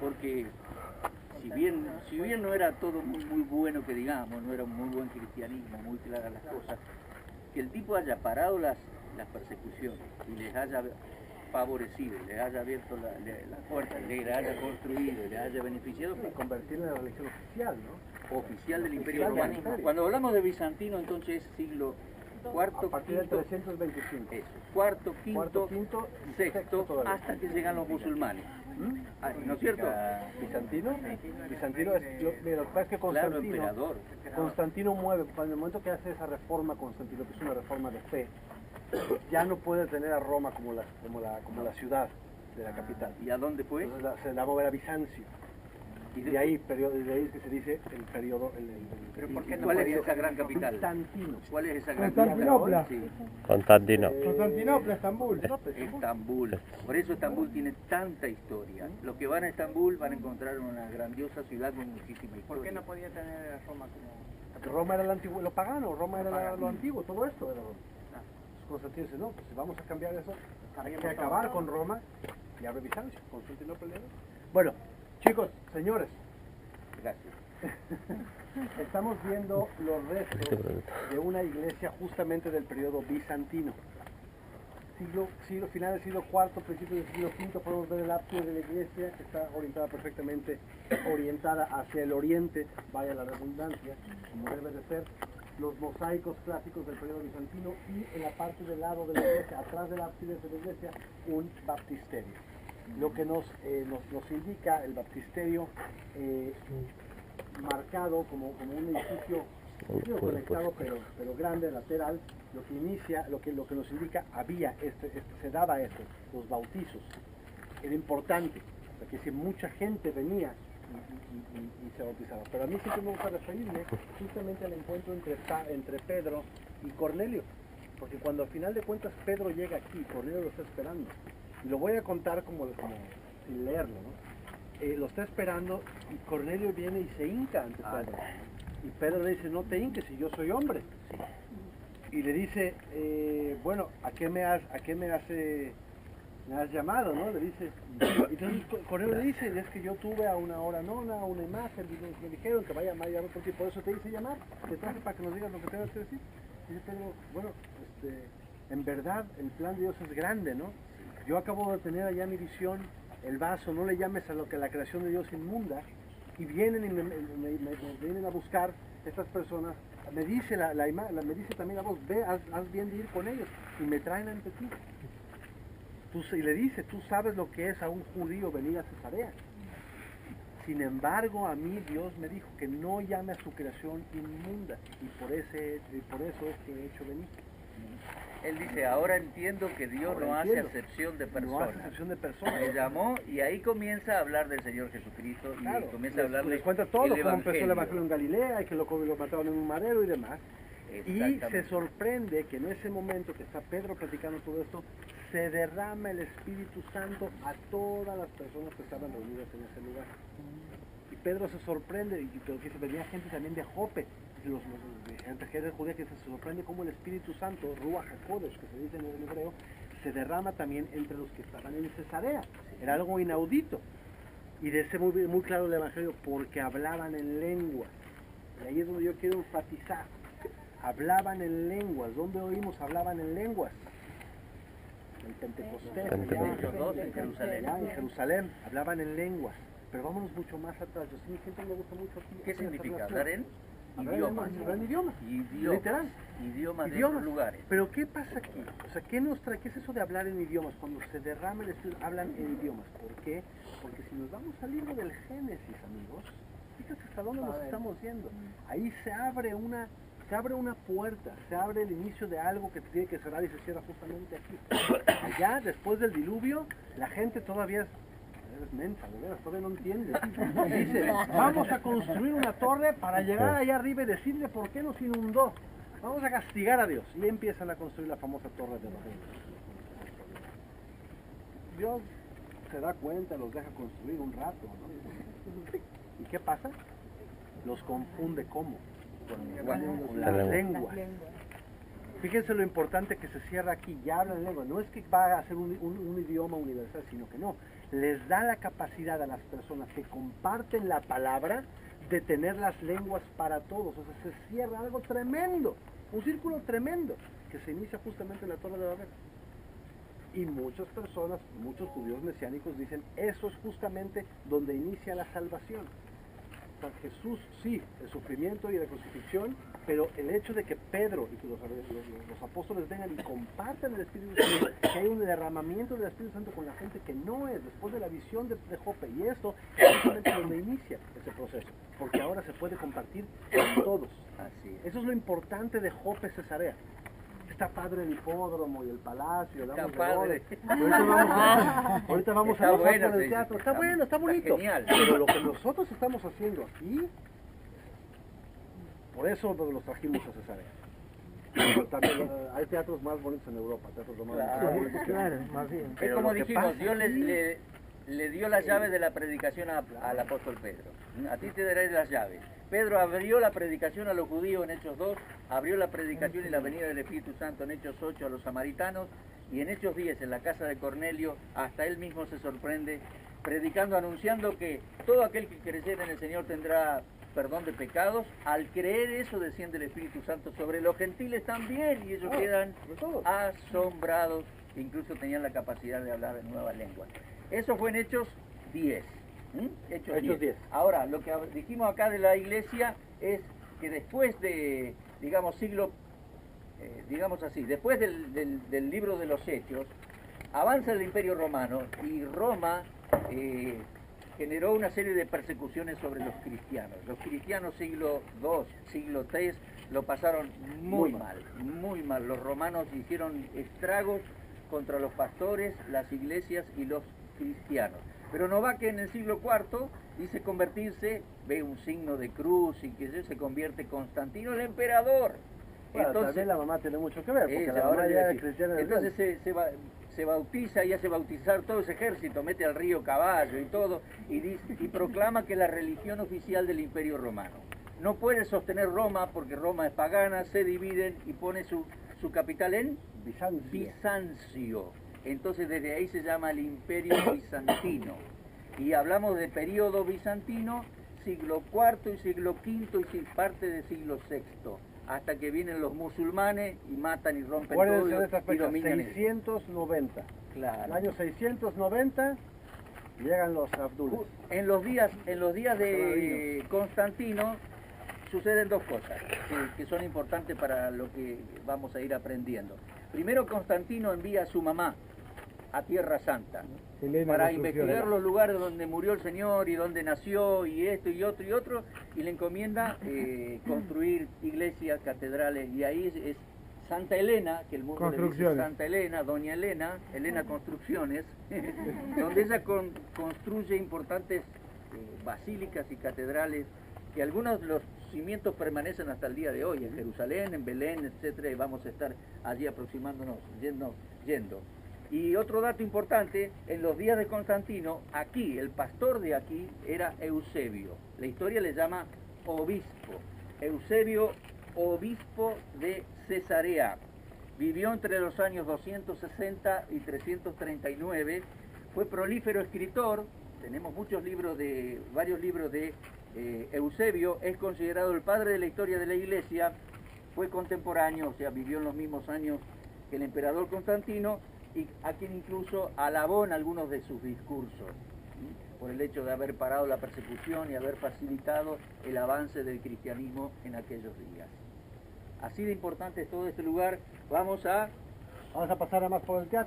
porque si bien no era todo muy bueno que digamos, no era un muy buen cristianismo, muy claras las cosas, que el tipo haya parado las persecuciones y les haya favorecido, les haya abierto la puerta, les haya construido, les haya beneficiado, Y convertirlo en la religión oficial, ¿no? oficial del Oficial Imperio del Romano. Imperio. Cuando hablamos de bizantino, entonces es siglo cuarto, A partir del quinto, 325. eso, cuarto, Cuarto, quinto, quinto y sexto, todavía. hasta que llegan los musulmanes. ¿Mm? ¿No es cierto? ¿Bizantino? Bizantino es, lo que pasa es que Claro, Constantino, emperador. Constantino mueve, en el momento que hace esa reforma Constantino, que es una reforma de fe, ya no puede tener a Roma como la ciudad de la capital. ¿Y a dónde fue? Entonces se la va a mover a Bizancio. Y de ahí es que se dice el periodo... ¿Pero por qué no ¿Cuál es esa gran capital? Bizantino. ¿Cuál es esa gran Constantinopla. capital? Sí. Constantinopla. Constantinopla, Estambul. Estambul. Por eso Estambul tiene tanta historia. Los que van a Estambul van a encontrar una grandiosa ciudad con muchísima historia. ¿Por qué no podía tener Roma como...? Porque Roma era lo pagano, Roma era lo antiguo, todo esto era Roma. Constantino dice, no, pues si vamos a cambiar eso, hay que acabar con Roma y abre Bizancio, Constantinopla. Bueno, chicos, señores, Gracias. estamos viendo los restos de una iglesia justamente del periodo bizantino. Final del siglo IV, principio del siglo V, podemos ver el ábside de la iglesia, que está orientada hacia el oriente, vaya la redundancia, como debe de ser. Los mosaicos clásicos del periodo bizantino y en la parte del lado de la iglesia, atrás del ábside de la iglesia, un baptisterio. Lo que nos indica el baptisterio marcado como un edificio conectado pero grande, lateral, lo que nos indica se daba esto, los bautizos. Era importante, porque si mucha gente venía y se bautizaba. Pero a mí siempre me gusta referirme justamente al encuentro entre Pedro y Cornelio, porque cuando al final de cuentas Pedro llega aquí, Cornelio lo está esperando, y lo voy a contar como sin leerlo, ¿no? Lo está esperando y Cornelio viene y se hinca ante Pedro, y Pedro le dice, no te hinques si yo soy hombre, y le dice, bueno, ¿a qué me has llamado, ¿no? Le dice, entonces Cornelio le dice, es que yo tuve a una hora nona, a una imagen, me dijeron que vaya a llamar por ti, por eso te hice llamar, te traje para que nos digas lo que tengas que decir. Dice Pedro, bueno, en verdad el plan de Dios es grande, ¿no? Yo acabo de tener allá mi visión, el vaso, no le llames a lo que la creación de Dios inmunda, y vienen y me vienen a buscar estas personas, me dice me dice también la voz, ve, haz bien de ir con ellos, y me traen ante ti. Y le dice, tú sabes lo que es a un judío venir a Cesarea. Sin embargo, a mí Dios me dijo que no llame a su creación inmunda, y por eso es que he hecho venir. Él dice, ahora entiendo que Dios no hace acepción de personas. No hace acepción de personas. Me llamó y ahí comienza a hablar del Señor Jesucristo y claro, comienza a hablarle les cuenta todo, cómo empezó el evangelio evangelio en Galilea y que lo mataron en un madero y demás. Y se sorprende que en ese momento que está Pedro platicando todo esto, se derrama el Espíritu Santo a todas las personas que estaban reunidas en ese lugar. Y Pedro se sorprende, y que se venía gente también de Jope, gente de Judea, que se sorprende cómo el Espíritu Santo, Ruach HaKodesh, que se dice en el hebreo, se derrama también entre los que estaban en Cesarea. Era algo inaudito. Y de ese muy claro el Evangelio, porque hablaban en lenguas. Y ahí es donde yo quiero enfatizar. Hablaban en lenguas. ¿Dónde oímos hablaban en lenguas? En Pentecostés, allá en Jerusalén, hablaban en lenguas. Pero vámonos mucho más atrás. Yo siempre me gusta mucho aquí. ¿Qué significa? Hablar en idiomas. Literal. Idiomas de otros lugares. Pero ¿qué pasa aquí? O sea, ¿qué es eso de hablar en idiomas? Cuando se derrama el Espíritu, hablan en idiomas. ¿Por qué? Porque si nos vamos al libro del Génesis, amigos, fíjate hasta dónde nos estamos yendo. Ahí se abre una puerta, se abre el inicio de algo que tiene que cerrar y se cierra justamente aquí. Allá, después del diluvio, la gente todavía es mensa, de veras, todavía no entiende. Dice, vamos a construir una torre para llegar allá arriba y decirle por qué nos inundó. Vamos a castigar a Dios. Y empiezan a construir la famosa torre de Babel. Dios se da cuenta, los deja construir un rato, ¿no? ¿Y qué pasa? Los confunde ¿cómo? Con las lenguas. Fíjense lo importante que se cierra aquí, ya hablan lengua. No es que va a ser un idioma universal, sino que no. les da la capacidad a las personas que comparten la palabra de tener las lenguas para todos. O sea, se cierra algo tremendo, un círculo tremendo, que se inicia justamente en la Torre de Babel. Y muchas personas, muchos judíos mesiánicos dicen, eso es justamente donde inicia la salvación. O sea, Jesús, sí, el sufrimiento y la crucifixión, pero el hecho de que Pedro y que los apóstoles vengan y compartan el Espíritu Santo, que hay un derramamiento del Espíritu Santo con la gente que no es, después de la visión de Jope, y esto es justamente donde inicia ese proceso, porque ahora se puede compartir con todos. Así es. Eso es lo importante de Jope Cesarea. Está padre el hipódromo y el palacio, Está padre. Ahorita vamos Está a pasar bueno, por el sí. teatro. Está bueno, está bonito. Genial. Pero lo que nosotros estamos haciendo aquí, por eso los trajimos a Cesarea. Hay teatros más bonitos en Europa, teatros romanos. Claro, más bien. Es Pero como lo que dijimos, pasa Dios aquí- le dio las llaves de la predicación al apóstol Pedro. A ti te daré las llaves. Pedro abrió la predicación a los judíos en Hechos 2, abrió la predicación y la venida del Espíritu Santo en Hechos 8 a los samaritanos, y en Hechos 10 en la casa de Cornelio, hasta él mismo se sorprende, predicando, anunciando que todo aquel que creyera en el Señor tendrá perdón de pecados. Al creer eso desciende el Espíritu Santo sobre los gentiles también, y ellos quedan asombrados, incluso tenían la capacidad de hablar en nuevas lenguas. Eso fue en Hechos 10. Hechos 10. Ahora, lo que dijimos acá de la iglesia es que después de, digamos, digamos así, después del libro de los Hechos, avanza el Imperio Romano y Roma generó una serie de persecuciones sobre los cristianos. Los cristianos siglo II, siglo III lo pasaron muy mal. Los romanos hicieron estragos contra los pastores, las iglesias y los cristianos. Pero no va que en el siglo IV dice convertirse, ve un signo de cruz y que se convierte Constantino el emperador. Bueno, Entonces también la mamá tiene mucho que ver, porque la ahora mamá le ya decía. es cristiana. Entonces se bautiza y hace bautizar todo ese ejército, mete al río caballo y todo, y proclama que es la religión oficial del Imperio Romano. No puede sostener Roma porque Roma es pagana, se dividen y pone su capital en Bizancio. Entonces desde ahí se llama el Imperio Bizantino. Y hablamos de periodo bizantino, siglo IV y siglo V y parte del siglo VI. Hasta que vienen los musulmanes y matan y rompen todo y dominan. 690. Claro. El año 690 llegan los Abdulas. En los días de Constantino suceden dos cosas que son importantes para lo que vamos a ir aprendiendo. Primero, Constantino envía a su mamá a Tierra Santa para investigar los lugares donde murió el Señor y donde nació y esto y otro, y le encomienda construir iglesias, catedrales, y ahí es Santa Elena, que el mundo le dice Santa Elena, Doña Elena, Elena Construcciones, donde ella construye importantes basílicas y catedrales, que algunos de los cimientos permanecen hasta el día de hoy, en Jerusalén, en Belén, etcétera, y vamos a estar allí aproximándonos, yendo. Y otro dato importante, en los días de Constantino, aquí, el pastor de aquí era Eusebio. La historia le llama obispo. Eusebio, obispo de Cesarea. Vivió entre los años 260 y 339. Fue prolífero escritor. Tenemos varios libros de Eusebio. Es considerado el padre de la historia de la iglesia. Fue contemporáneo, o sea, vivió en los mismos años que el emperador Constantino, y a quien incluso alabó en algunos de sus discursos, por el hecho de haber parado la persecución y haber facilitado el avance del cristianismo en aquellos días. Así de importante es todo este lugar. Vamos a pasar a más por el teatro.